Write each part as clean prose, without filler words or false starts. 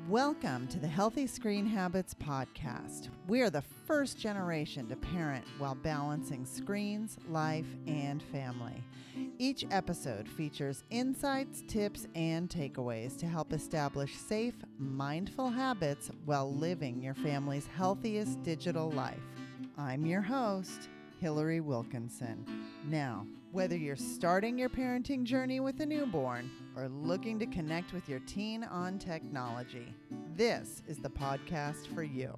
Welcome to the Healthy Screen Habits podcast. We are the first generation to parent while balancing screens, life, and family. Each episode features insights, tips, and takeaways to help establish safe, mindful habits while living your family's healthiest digital life. I'm your host, Hillary Wilkinson. Now, whether you're starting your parenting journey with a newborn or looking to connect with your teen on technology, this is the podcast for you.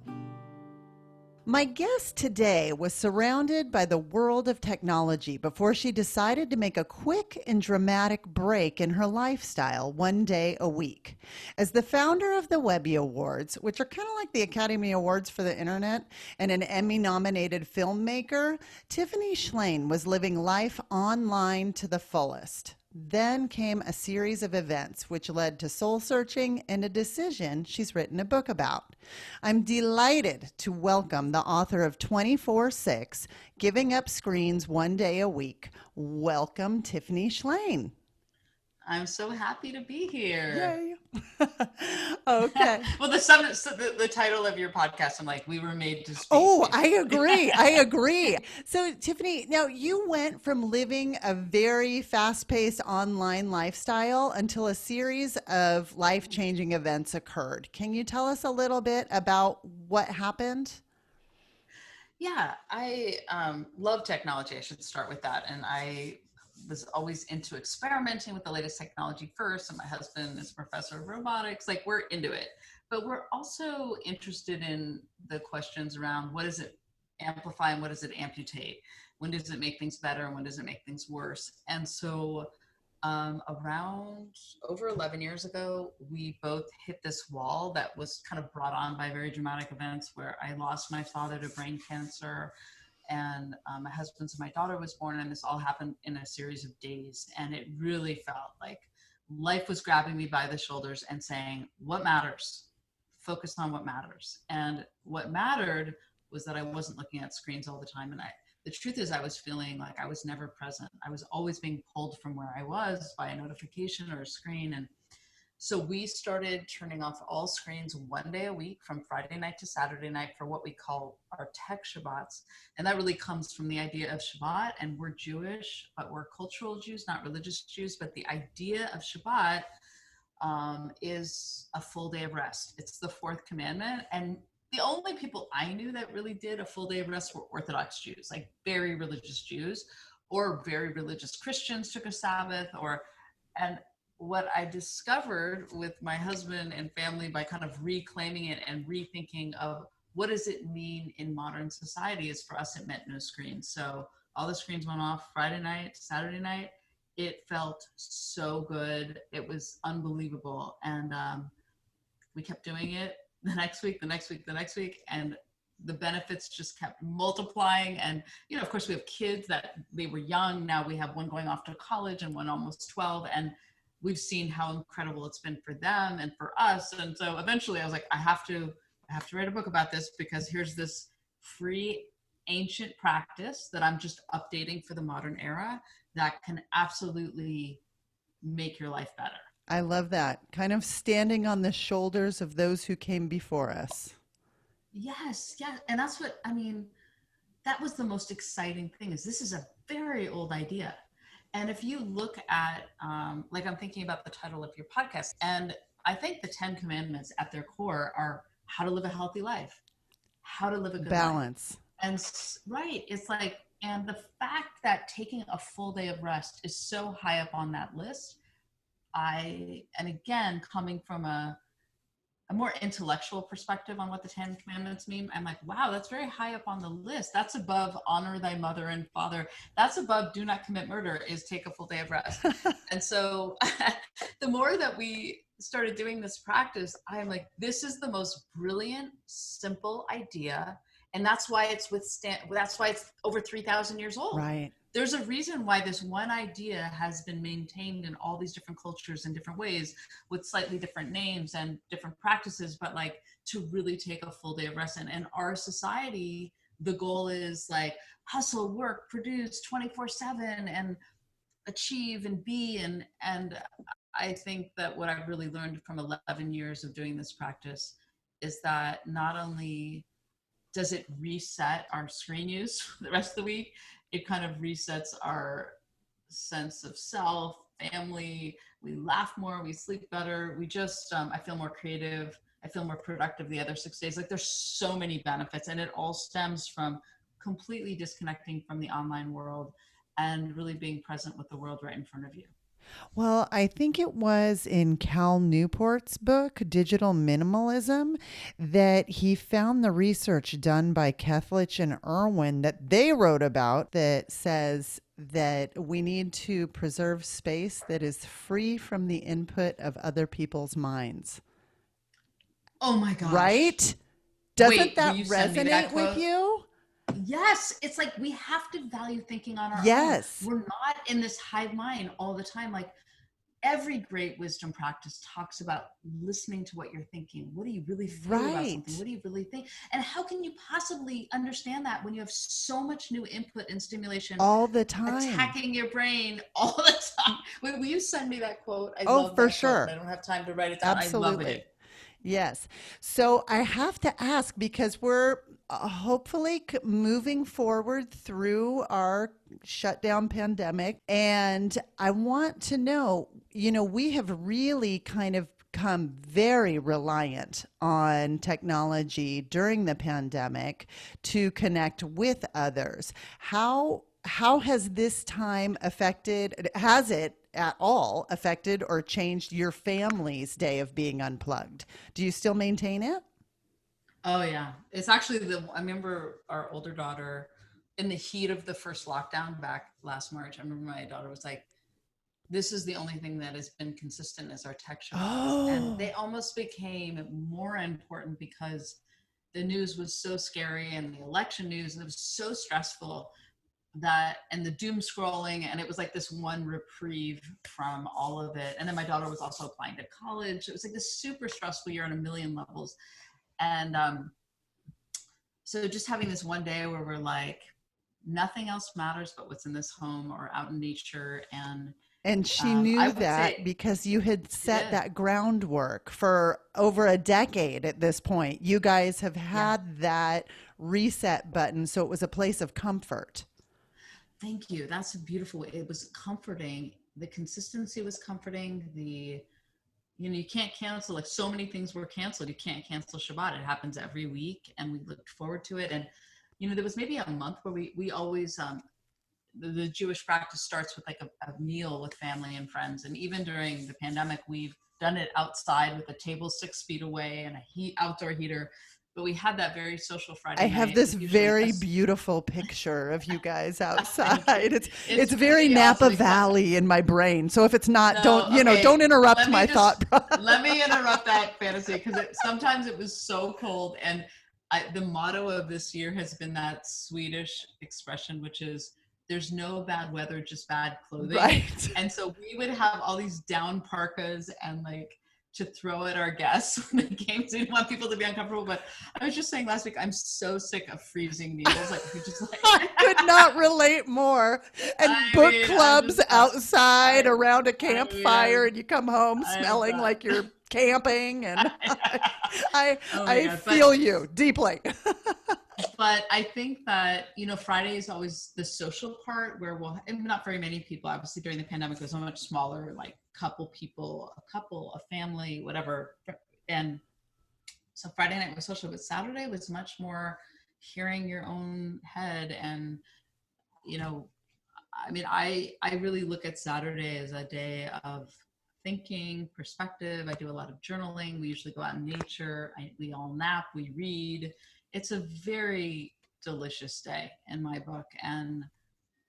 My guest today was surrounded by the world of technology before she decided to make a quick and dramatic break in her lifestyle one day a week. As the founder of the Webby Awards, which are kind of like the Academy Awards for the internet, and an Emmy-nominated filmmaker, Tiffany Shlain was living life online to the fullest. Then came a series of events which led to soul searching and a decision she's written a book about. I'm delighted to welcome the author of 24/6, Giving Up Screens One Day a Week. Welcome, Tiffany Shlain. I'm so happy to be here. Yay. Okay. Well, the title of your podcast, I'm like, we were made to speak. Oh, I agree. So, Tiffany, now you went from living a very fast-paced online lifestyle until a series of life-changing events occurred. Can you tell us a little bit about what happened? Yeah, I love technology. I should start with that. And I was always into experimenting with the latest technology first. And my husband is a professor of robotics. Like, we're into it. But we're also interested in the questions around what does it amplify and what does it amputate? When does it make things better and when does it make things worse? And so around over 11 years ago, we both hit this wall that was kind of brought on by very dramatic events where I lost my father to brain cancer, and my husband and my daughter was born, and this all happened in a series of days. And it really felt like life was grabbing me by the shoulders and saying, what matters? Focus on what matters. And what mattered was that I wasn't looking at screens all the time. And the truth is, I was feeling like I was never present. I was always being pulled from where I was by a notification or a screen. And so we started turning off all screens one day a week from Friday night to Saturday night for what we call our tech Shabbats. And that really comes from the idea of Shabbat. And we're Jewish, but we're cultural Jews, not religious Jews. But the idea of Shabbat is a full day of rest. It's the fourth commandment. And the only people I knew that really did a full day of rest were Orthodox Jews, like very religious Jews, or very religious Christians took a Sabbath, and what I discovered with my husband and family by kind of reclaiming it and rethinking of what does it mean in modern society is for us, it meant no screens. So all the screens went off Friday night, Saturday night. It felt so good. It was unbelievable. And we kept doing it the next week, and the benefits just kept multiplying. And, you know, of course we have kids that they were young. Now we have one going off to college and one almost 12. And we've seen how incredible it's been for them and for us. And so eventually I was like, I have to write a book about this, because here's this free ancient practice that I'm just updating for the modern era that can absolutely make your life better. I love that. Kind of standing on the shoulders of those who came before us. Yes. And that's what, I mean, that was the most exciting thing, is this is a very old idea. And if you look at, like, I'm thinking about the title of your podcast, and I think the 10 commandments at their core are how to live a healthy life, how to live a good balance. Life. And right, it's like, and the fact that taking a full day of rest is so high up on that list, and again, coming from a more intellectual perspective on what the 10 commandments mean, I'm like, wow, that's very high up on the list. That's above honor thy mother and father. That's above do not commit murder, is take a full day of rest. And so the more that we started doing this practice, I'm like, this is the most brilliant, simple idea. And that's why it's over 3,000 years old. Right. There's a reason why this one idea has been maintained in all these different cultures in different ways with slightly different names and different practices, but like to really take a full day of rest. And in our society, the goal is like hustle, work, produce 24/7 and achieve and be. And I think that what I've really learned from 11 years of doing this practice is that not only does it reset our screen use for the rest of the week, it kind of resets our sense of self, family. We laugh more, we sleep better. We just, I feel more creative. I feel more productive the other 6 days. Like there's so many benefits, and it all stems from completely disconnecting from the online world and really being present with the world right in front of you. Well, I think it was in Cal Newport's book, Digital Minimalism, that he found the research done by Kethledge and Irwin that they wrote about that says that we need to preserve space that is free from the input of other people's minds. Oh my gosh. Right? Doesn't Wait, that will you send me that resonate with quote? you? Yes, it's like we have to value thinking on our Yes. own. We're not in this hive mind all the time. Like every great wisdom practice talks about listening to what you're thinking. What do you really feel about something? What do you really think? And how can you possibly understand that when you have so much new input and stimulation all the time attacking your brain all the time? Will you send me that quote? I Oh, love for that sure. quote. I don't have time to write it down. Absolutely. I love it. Yes. So I have to ask because we're hopefully moving forward through our shutdown pandemic. And I want to know, we have really kind of become very reliant on technology during the pandemic to connect with others. How has this time has it at all affected or changed your family's day of being unplugged? Do you still maintain it? Oh yeah. It's actually I remember our older daughter in the heat of the first lockdown back last March. I remember my daughter was like, this is the only thing that has been consistent is our tech Shabbats. And they almost became more important because the news was so scary and the election news, and it was so stressful and the doom scrolling, and it was like this one reprieve from all of it. And then my daughter was also applying to college. It was like this super stressful year on a million levels. And so just having this one day where we're like, nothing else matters but what's in this home or out in nature. And she knew that because you had set that groundwork for over a decade at this point. You guys have had that reset button, so it was a place of comfort. Thank you. That's a beautiful way. It was comforting. The consistency was comforting. You can't cancel, like so many things were canceled. You can't cancel Shabbat. It happens every week, and we looked forward to it. And, there was maybe a month where we always, the Jewish practice starts with like a meal with family and friends. And even during the pandemic, we've done it outside with a table 6 feet away and a outdoor heater. But we had that very social Friday night. I have this very beautiful picture of you guys outside. It's very Napa awesome Valley in my brain. So if it's not, don't interrupt my thought process. Let me interrupt that fantasy because sometimes it was so cold. And the motto of this year has been that Swedish expression, which is, there's no bad weather, just bad clothing. Right. And so we would have all these down parkas and to throw at our guests when they came. So we didn't want people to be uncomfortable. But I was just saying last week, I'm so sick of freezing needles. I could not relate more. And book clubs outside around a campfire, and you come home smelling like you're camping. And I feel you deeply. But I think that, Friday is always the social part where not very many people, obviously during the pandemic, it was so much smaller, like a family, whatever. And so Friday night was social, but Saturday was much more hearing your own head. And, I really look at Saturday as a day of thinking, perspective. I do a lot of journaling. We usually go out in nature. We all nap, we read. It's a very delicious day in my book, and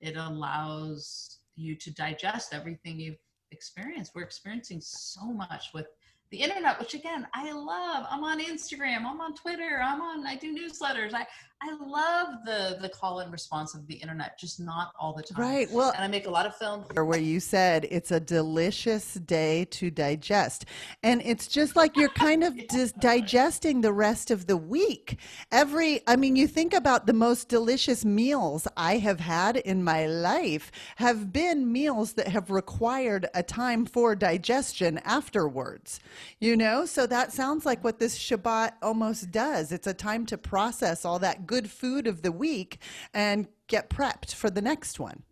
it allows you to digest everything you've experienced. We're experiencing so much with the internet, which again, I love. I'm on Instagram, I'm on Twitter, I do newsletters. I love the call and response of the internet, just not all the time. Right. Well, and I make a lot of films where you said it's a delicious day to digest. And it's just like you're kind of digesting the rest of the week. I mean, you think about the most delicious meals I have had in my life have been meals that have required a time for digestion afterwards, So that sounds like what this Shabbat almost does. It's a time to process all that good food of the week and get prepped for the next one.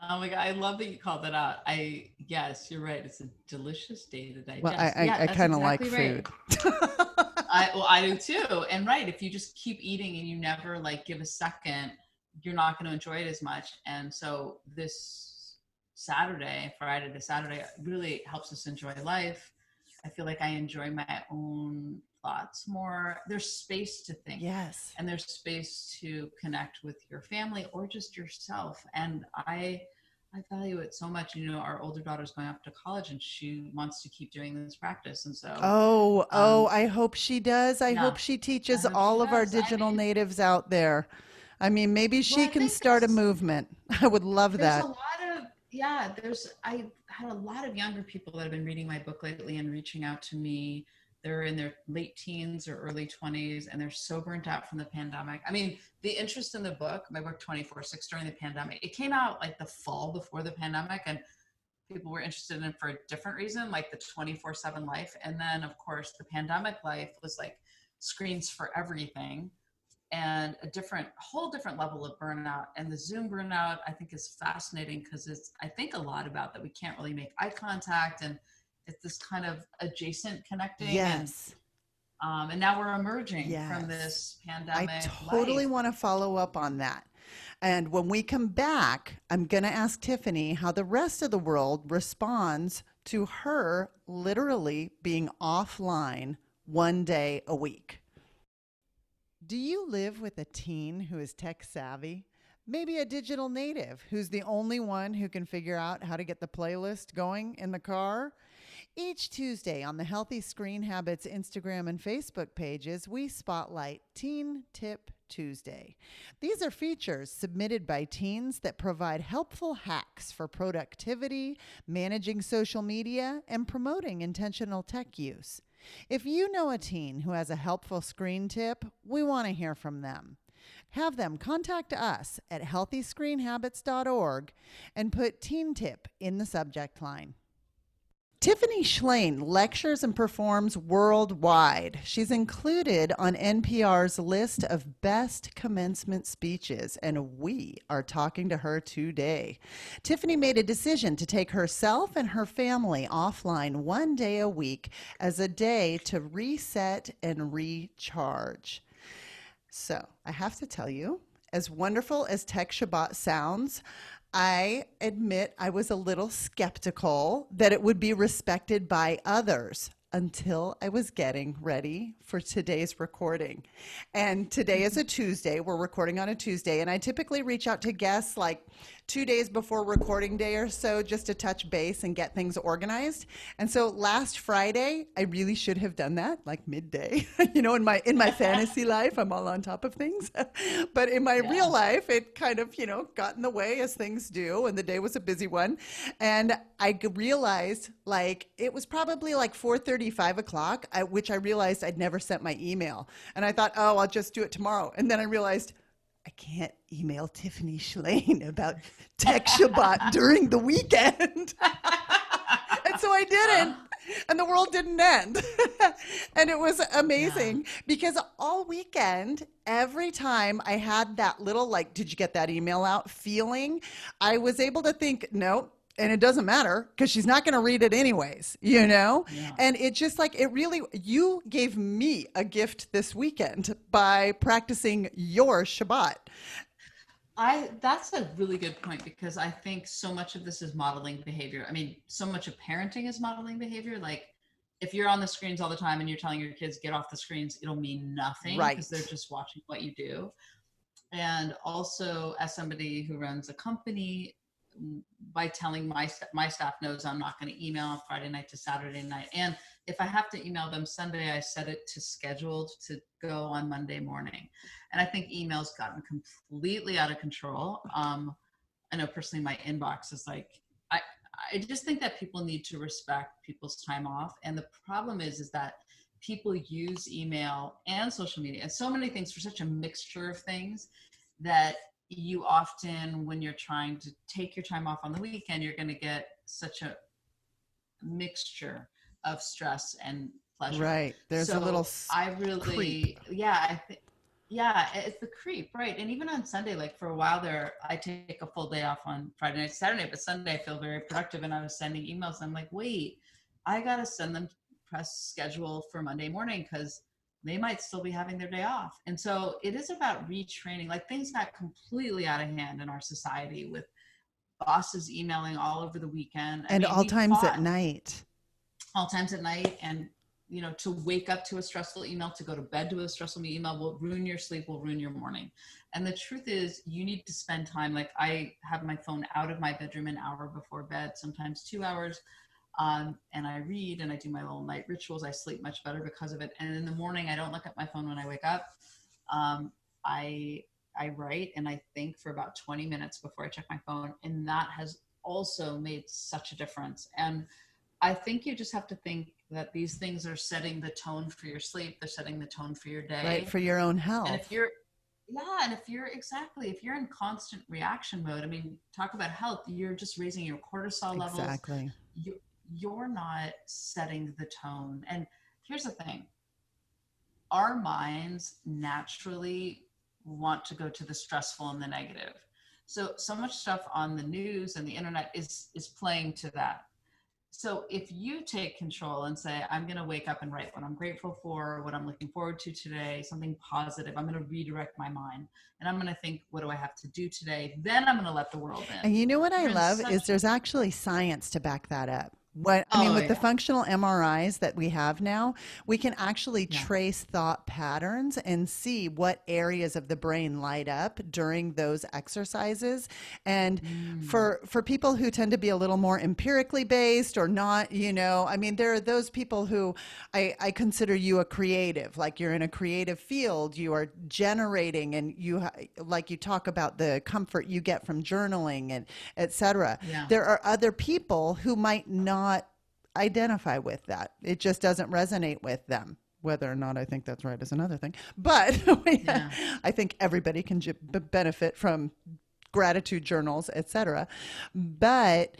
Oh my God, I love that you called that out. Yes, you're right. It's a delicious day to digest. Well, Yeah, I that's kind of exactly like right. food. I do too. And right, if you just keep eating and you never like give a second, you're not going to enjoy it as much. And so this Friday to Saturday, really helps us enjoy life. I feel like I enjoy my own thoughts more. There's space to think. Yes. And there's space to connect with your family or just yourself. And I value it so much. Our older daughter's going off to college and she wants to keep doing this practice. And so, I hope she does. I hope she teaches all of our digital natives out there. I mean, maybe she can start a movement. I would love that. I had a lot of younger people that have been reading my book lately and reaching out to me. They're in their late teens or early 20s, and they're so burnt out from the pandemic. I mean, the interest in the book, my book 24/6 during the pandemic, it came out like the fall before the pandemic, and people were interested in it for a different reason, like the 24/7 life. And then, of course, the pandemic life was like screens for everything and whole different level of burnout. And the Zoom burnout, I think, is fascinating because it's, I think, a lot about that we can't really make eye contact, and it's this kind of adjacent connecting. Yes. And now we're emerging from this pandemic. I totally want to follow up on that. And when we come back, I'm going to ask Tiffany how the rest of the world responds to her literally being offline one day a week. Do you live with a teen who is tech savvy? Maybe a digital native who's the only one who can figure out how to get the playlist going in the car? Each Tuesday on the Healthy Screen Habits Instagram and Facebook pages, we spotlight Teen Tip Tuesday. These are features submitted by teens that provide helpful hacks for productivity, managing social media, and promoting intentional tech use. If you know a teen who has a helpful screen tip, we want to hear from them. Have them contact us at healthyscreenhabits.org and put Teen Tip in the subject line. Tiffany Shlain lectures and performs worldwide. She's included on NPR's list of best commencement speeches, and we are talking to her today. Tiffany made a decision to take herself and her family offline one day a week as a day to reset and recharge. So I have to tell you, as wonderful as Tech Shabbat sounds, I admit I was a little skeptical that it would be respected by others until I was getting ready for today's recording. And today is a Tuesday. We're recording on a Tuesday, and I typically reach out to guests like 2 days before recording day or so just to touch base and get things organized. And so last Friday, I really should have done that, like midday. In my fantasy life, I'm all on top of things. But in my real life, it kind of, got in the way as things do, and the day was a busy one. And I realized it was probably like 4:30, 5 o'clock, which I realized I'd never sent my email. And I thought, I'll just do it tomorrow. And then I realized I can't email Tiffany Shlain about Tech Shabbat during the weekend. And so I didn't. And the world didn't end. And it was amazing because all weekend, every time I had that little, did you get that email out feeling, I was able to think, no. And it doesn't matter because she's not going to read it anyways, Yeah. And it just you gave me a gift this weekend by practicing your Shabbat. That's a really good point because I think so much of this is modeling behavior. I mean, so much of parenting is modeling behavior. Like if you're on the screens all the time and you're telling your kids, get off the screens, it'll mean nothing because they're just watching what you do. And also as somebody who runs a company, by telling my staff knows I'm not going to email Friday night to Saturday night. And if I have to email them Sunday, I set it to scheduled to go on Monday morning. And I think email's gotten completely out of control. I know personally my inbox is like, I just think that people need to respect people's time off. And the problem is that people use email and social media and so many things for such a mixture of things that you often, when you're trying to take your time off on the weekend, you're going to get such a mixture of stress and pleasure. Right. There's so a little I really, creep. Yeah, it's the creep, right? And even on Sunday, like for a while there, I take a full day off on Friday night, Saturday, but Sunday I feel very productive, and I was sending emails. And I'm like, wait, I gotta send them press schedule for Monday morning because they might still be having their day off. And so it is about retraining. Like things got completely out of hand in our society with bosses emailing all over the weekend. And all times at night. All times at night, and to wake up to a stressful email, to go to bed to a stressful email will ruin your sleep, will ruin your morning. And the truth is you need to spend time. Like I have my phone out of my bedroom an hour before bed, sometimes 2 hours. And I read and I do my little night rituals. I sleep much better because of it. And in the morning, I don't look at my phone when I wake up. I write and I think for about 20 minutes before I check my phone. And that has also made such a difference. And I think you just have to think that these things are setting the tone for your sleep. They're setting the tone for your day. Right, for your own health. And if you're in constant reaction mode, I mean, talk about health, you're just raising your cortisol levels. Exactly. You're not setting the tone. And here's the thing. Our minds naturally want to go to the stressful and the negative. So much stuff on the news and the internet is playing to that. So if you take control and say, I'm going to wake up and write what I'm grateful for, what I'm looking forward to today, something positive, I'm going to redirect my mind and I'm going to think, what do I have to do today? Then I'm going to let the world in. And you know what I love is there's actually science to back that up. With the functional MRIs that we have now, we can actually trace thought patterns and see what areas of the brain light up during those exercises. And for people who tend to be a little more empirically based or not, there are those people who I consider you a creative, like you're in a creative field, you are generating, and you talk about the comfort you get from journaling and et cetera. Yeah. There are other people who might not identify with that. It just doesn't resonate with them. Whether or not I think that's right is another thing. But I think everybody can benefit from gratitude journals, etc. But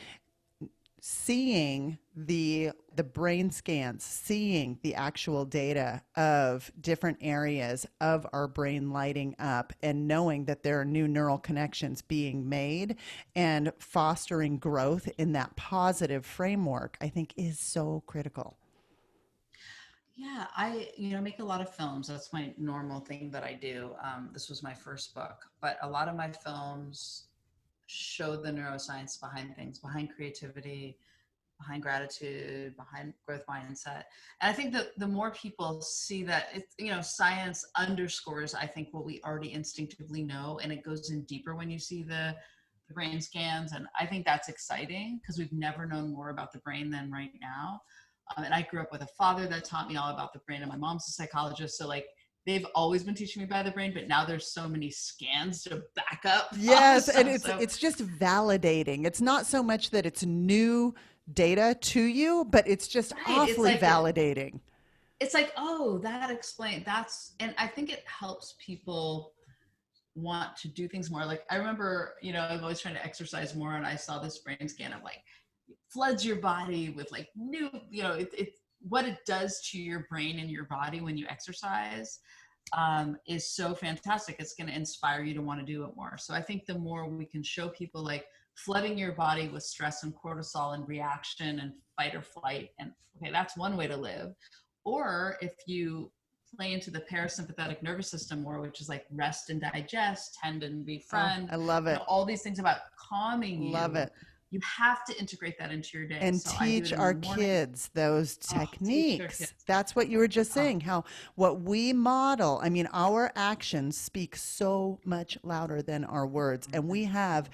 seeing the brain scans, seeing the actual data of different areas of our brain lighting up and knowing that there are new neural connections being made and fostering growth in that positive framework, I think is so critical. Yeah, I make a lot of films. That's my normal thing that I do. This was my first book, but a lot of my films show the neuroscience behind things, behind creativity, behind gratitude, behind growth mindset. And I think that the more people see that, science underscores, I think, what we already instinctively know, and it goes in deeper when you see the brain scans. And I think that's exciting because we've never known more about the brain than right now. And I grew up with a father that taught me all about the brain, and my mom's a psychologist. So they've always been teaching me about the brain, but now there's so many scans to back up. Yes. And it's just validating. It's not so much that it's new data to you, but it's just awfully validating. It's like, oh, that explains and I think it helps people want to do things more. Like I remember, I'm always trying to exercise more, and I saw this brain scan of floods your body with new, what it does to your brain and your body when you exercise is so fantastic. It's going to inspire you to want to do it more. So I think the more we can show people flooding your body with stress and cortisol and reaction and fight or flight, and okay, that's one way to live. Or if you play into the parasympathetic nervous system more, which is rest and digest, tend and befriend. I love it. All these things about calming you. Love it. You have to integrate that into your day. And teach our kids those techniques. That's what you were just saying, how what we model, our actions speak so much louder than our words. And we have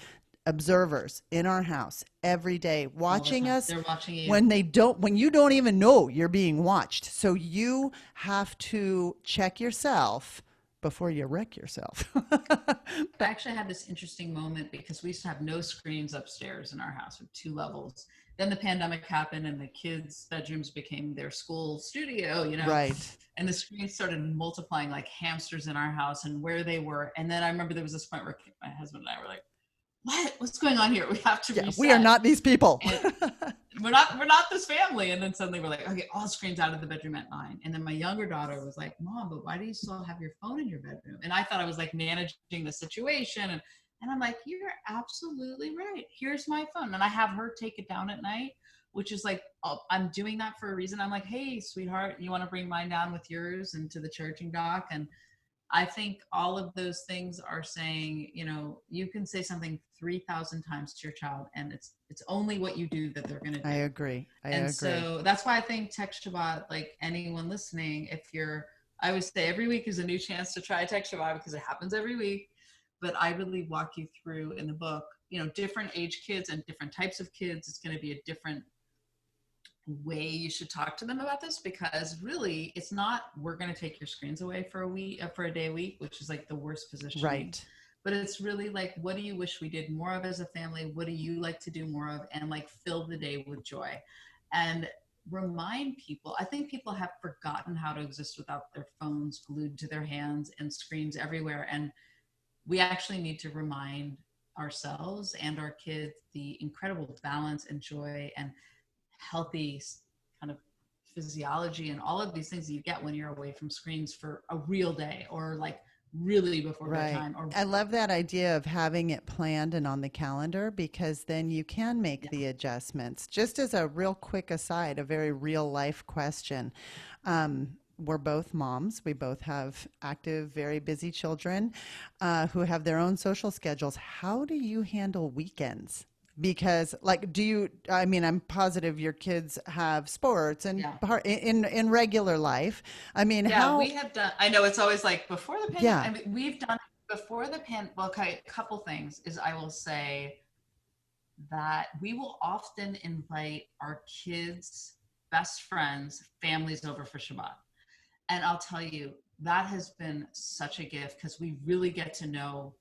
observers in our house every day, watching us. They're watching you. When you don't even know you're being watched. So you have to check yourself before you wreck yourself. I actually had this interesting moment because we used to have no screens upstairs in our house with 2 levels. Then the pandemic happened and the kids' bedrooms became their school studio, Right. And the screens started multiplying like hamsters in our house and where they were. And then I remember there was this point where my husband and I were like, what's going on here? We have to reset. We are not these people. we're not this family. And then suddenly we're like, okay, all screens out of the bedroom at 9. And then my younger daughter was like, Mom, but why do you still have your phone in your bedroom? And I thought I was like managing the situation. And I'm like, you're absolutely right. Here's my phone. And I have her take it down at night, which is like, I'm doing that for a reason. I'm like, hey, sweetheart, you want to bring mine down with yours into the charging dock? And I think all of those things are saying, you can say something 3,000 times to your child, and it's only what you do that they're going to do. I agree. So that's why I think Tech Shabbat, like anyone listening, I would say every week is a new chance to try Tech Shabbat because it happens every week. But I really walk you through in the book, different age kids and different types of kids. It's going to be a different way you should talk to them about this, because really it's not, we're going to take your screens away for a day a week, which is like the worst position. Right. But it's really like, what do you wish we did more of as a family? What do you like to do more of? And like fill the day with joy and remind people. I think people have forgotten how to exist without their phones glued to their hands and screens everywhere. And we actually need to remind ourselves and our kids the incredible balance and joy and healthy kind of physiology and all of these things that you get when you're away from screens for a real day, or like really before bedtime. I love that idea of having it planned and on the calendar, because then you can make the adjustments. Just as a real quick aside, a very real life question. We're both moms. We both have active, very busy children who have their own social schedules. How do you handle weekends? Because I'm positive your kids have sports and in regular life. I mean, we have done, I know it's always like before the pandemic. Yeah. I mean, we've done before the well, okay, a couple things is I will say that we will often invite our kids' best friends' families over for Shabbat. And I'll tell you, that has been such a gift because we really get to know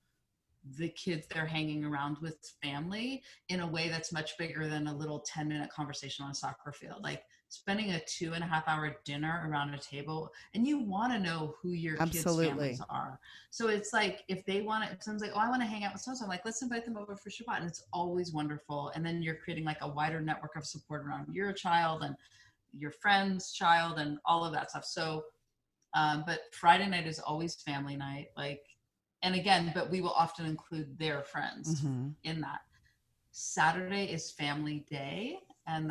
the kids they're hanging around with family in a way that's much bigger than a little 10-minute conversation on a soccer field. Like spending a 2.5-hour dinner around a table, and you want to know who your kids' families are. So it's like, if someone's like, oh, I want to hang out with so-and-so, I'm like, let's invite them over for Shabbat. And it's always wonderful. And then you're creating like a wider network of support around your child and your friend's child and all of that stuff. So, but Friday night is always family night. But we will often include their friends in that. Saturday is family day, and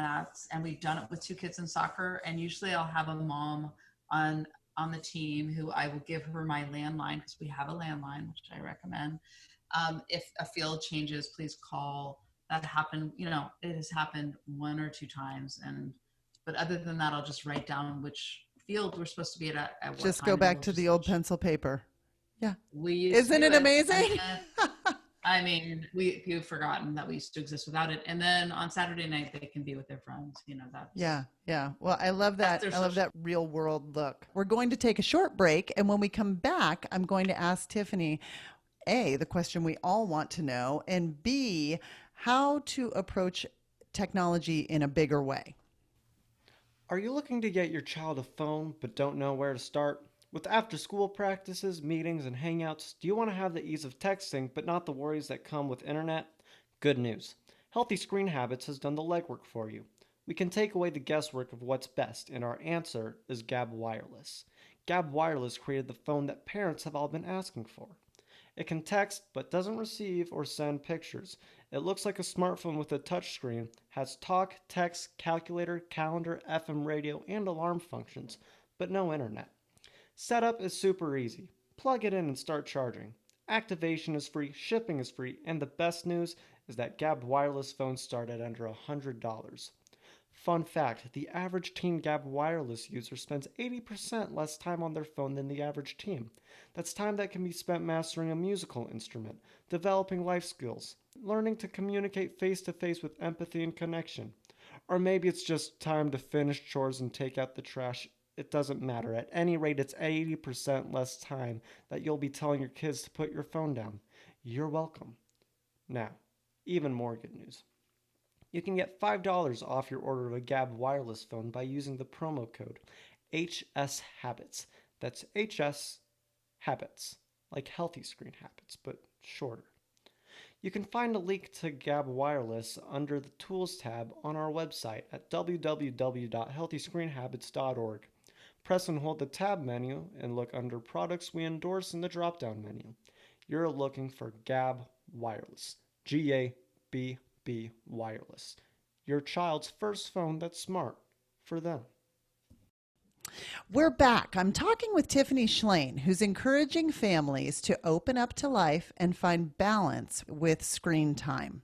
we've done it with 2 kids in soccer. And usually I'll have a mom on the team who I will give her my landline, because we have a landline, which I recommend. If a field changes, please call. That happened, it has happened 1 or 2 times. But other than that, I'll just write down which field we're supposed to be at what just time, go back to the old pencil paper. Yeah. Isn't it amazing? I mean, we've forgotten that we used to exist without it. And then on Saturday night, they can be with their friends. Yeah. Well, I love that. I love that real world look. We're going to take a short break. And when we come back, I'm going to ask Tiffany, A, the question we all want to know, and B, how to approach technology in a bigger way. Are you looking to get your child a phone but don't know where to start? With after-school practices, meetings, and hangouts, do you want to have the ease of texting but not the worries that come with internet? Good news. Healthy Screen Habits has done the legwork for you. We can take away the guesswork of what's best, and our answer is Gab Wireless. Gab Wireless created the phone that parents have all been asking for. It can text but doesn't receive or send pictures. It looks like a smartphone with a touchscreen, has talk, text, calculator, calendar, FM radio, and alarm functions, but no internet. Setup is super easy. Plug it in and start charging. Activation is free, shipping is free, and the best news is that Gab Wireless phones start at under $100. Fun fact, the average teen Gab Wireless user spends 80% less time on their phone than the average teen. That's time that can be spent mastering a musical instrument, developing life skills, learning to communicate face to face with empathy and connection. Or maybe it's just time to finish chores and take out the trash. It doesn't matter. At any rate, it's 80% less time that you'll be telling your kids to put your phone down. You're welcome. Now, even more good news. You can get $5 off your order of a Gab wireless phone by using the promo code HSHabits. That's HS Habits, like healthy screen habits, but shorter. You can find a link to Gab Wireless under the Tools tab on our website at www.healthyscreenhabits.org. Press and hold the tab menu and look under Products We Endorse in the drop-down menu. You're looking for Gab Wireless. G-A-B-B Wireless. Your child's first phone that's smart for them. We're back. I'm talking with Tiffany Shlain, who's encouraging families to open up to life and find balance with screen time.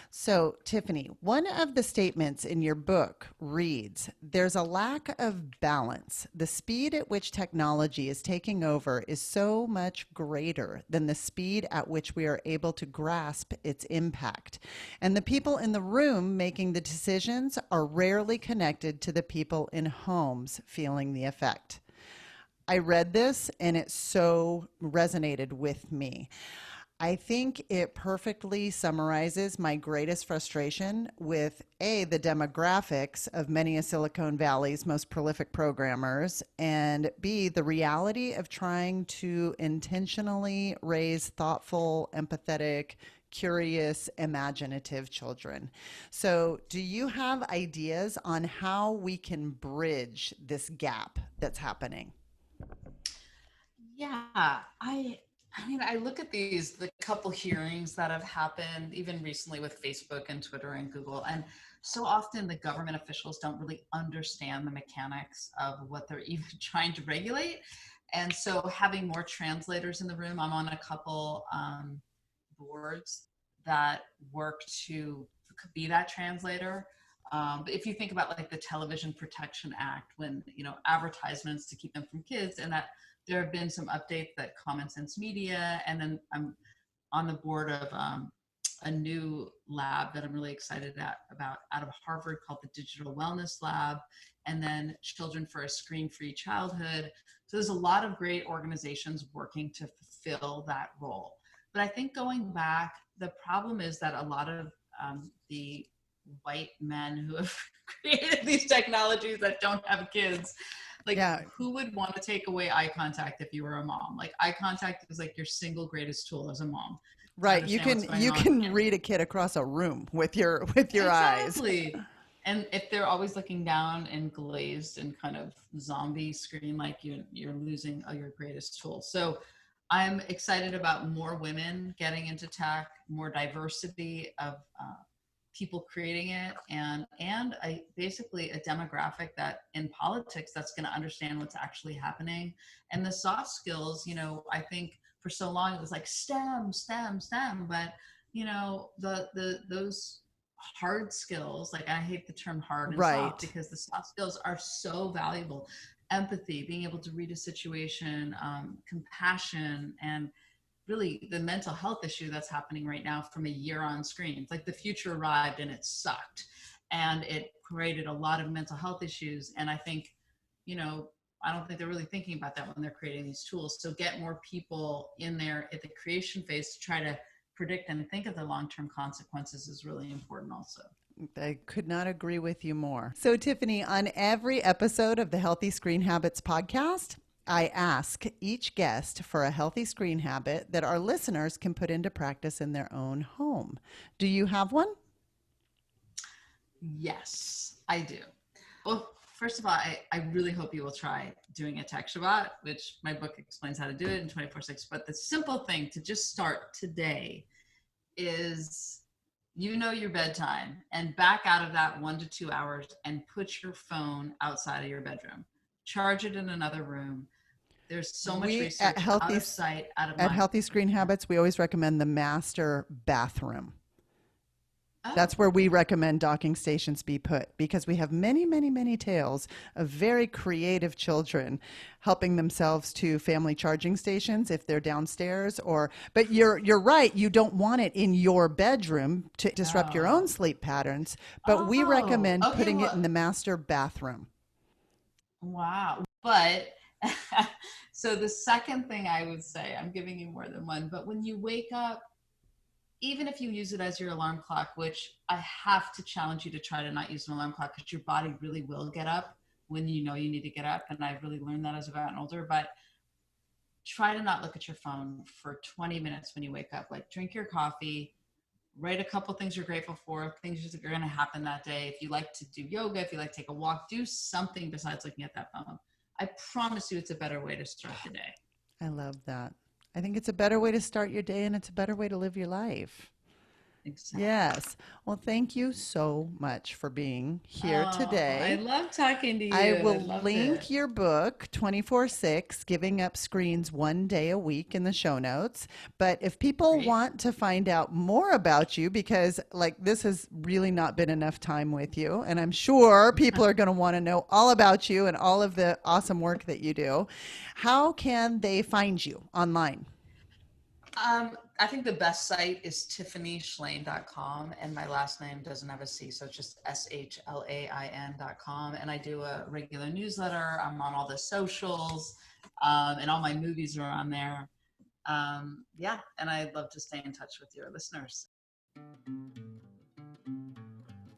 So, Tiffany, one of the statements in your book reads, "There's a lack of balance. The speed at which technology is taking over is so much greater than the speed at which we are able to grasp its impact. And the people in the room making the decisions are rarely connected to the people in homes feeling the effect." I read this and it so resonated with me. I think it perfectly summarizes my greatest frustration with A, the demographics of many of Silicon Valley's most prolific programmers, and B, the reality of trying to intentionally raise thoughtful, empathetic, curious, imaginative children. So, do you have ideas on how we can bridge this gap that's happening? Yeah, I mean, I look at the couple hearings that have happened even recently with Facebook and Twitter and Google, and so often the government officials don't really understand the mechanics of what they're even trying to regulate. And so having more translators in the room, I'm on a couple boards that work to be that translator. But if you think about like the Television Protection Act, when, advertisements to keep them from kids, and that there have been some updates that Common Sense Media, and then I'm on the board of a new lab that I'm really excited about out of Harvard called the Digital Wellness Lab, and then Children for a Screen-Free Childhood. So there's a lot of great organizations working to fulfill that role. But I think going back, the problem is that a lot of the white men who have created these technologies that don't have kids, who would want to take away eye contact if you were a mom? Like, eye contact is like your single greatest tool as a mom. Right. You can read a kid across a room with your eyes. Exactly. And if they're always looking down and glazed and kind of zombie screen, like you're losing your greatest tool. So I'm excited about more women getting into tech, more diversity of people creating it, and basically a demographic that in politics that's going to understand what's actually happening. And the soft skills, I think for so long it was like STEM, but those hard skills, like, I hate the term hard and soft, because the soft skills are so valuable. Empathy, being able to read a situation, compassion, and really the mental health issue that's happening right now from a year on screens. Like, the future arrived and it sucked, and it created a lot of mental health issues. And I think, I don't think they're really thinking about that when they're creating these tools. So get more people in there at the creation phase to try to predict and think of the long-term consequences is really important also. I could not agree with you more. So, Tiffany, on every episode of the Healthy Screen Habits podcast, I ask each guest for a healthy screen habit that our listeners can put into practice in their own home. Do you have one? Yes, I do. Well, first of all, I really hope you will try doing a tech Shabbat, which my book explains how to do it in 24/6. But the simple thing to just start today is, your bedtime, and back out of that 1 to 2 hours and put your phone outside of your bedroom. Charge it in another room. There's so much research out of sight, out of mind. At Healthy Screen Habits, we always recommend the master bathroom. That's where we recommend docking stations be put, because we have many, many, many tales of very creative children helping themselves to family charging stations if they're downstairs. But you're right, you don't want it in your bedroom to disrupt your own sleep patterns. But we recommend putting it in the master bathroom. Wow. But so the second thing I would say, I'm giving you more than one, but when you wake up, even if you use it as your alarm clock, which I have to challenge you to try to not use an alarm clock, because your body really will get up when you know you need to get up. And I've really learned that as I've gotten older. But try to not look at your phone for 20 minutes when you wake up. Like, drink your coffee, write a couple things you're grateful for, things that are going to happen that day. If you like to do yoga, if you like to take a walk, do something besides looking at that phone. I promise you it's a better way to start the day. I love that. I think it's a better way to start your day, and it's a better way to live your life. Exactly. Yes. Well, thank you so much for being here today. I love talking to you. I will link your book, 24/6, Giving Up Screens One Day a Week, in the show notes. But if people want to find out more about you, because this has really not been enough time with you, and I'm sure people are going to want to know all about you and all of the awesome work that you do, how can they find you online? I think the best site is tiffanyshlain.com, and my last name doesn't have a C, so it's just SHLAIN.com. And I do a regular newsletter. I'm on all the socials, and all my movies are on there. And I'd love to stay in touch with your listeners.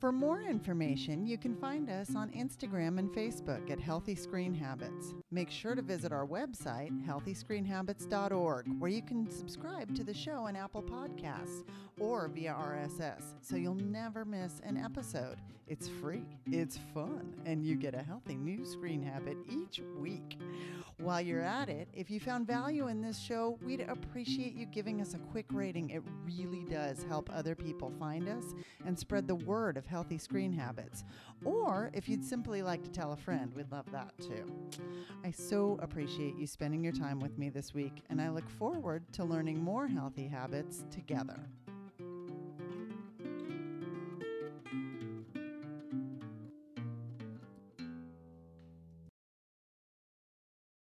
For more information, you can find us on Instagram and Facebook at Healthy Screen Habits. Make sure to visit our website, healthyscreenhabits.org, where you can subscribe to the show on Apple Podcasts or via RSS, so you'll never miss an episode. It's free, it's fun, and you get a healthy new screen habit each week. While you're at it, if you found value in this show, we'd appreciate you giving us a quick rating. It really does help other people find us and spread the word of healthy screen habits. Or if you'd simply like to tell a friend, we'd love that too. I so appreciate you spending your time with me this week, and I look forward to learning more healthy habits together.